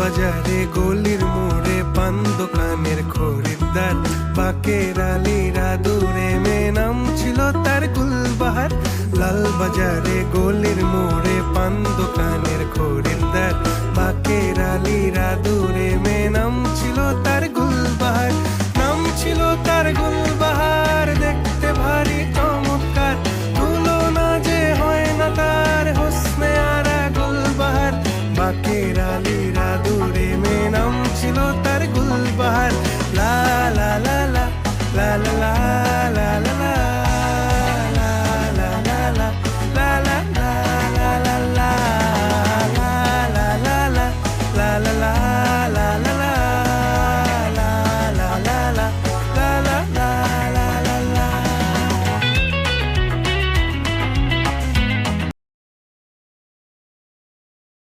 বাজারে গলির মোড়ে পান দোকানের খরিদ্দার, বাকের আলীরা দূরে মে নাম ছিল তার গুলবাহার। লাল বাজারে গলি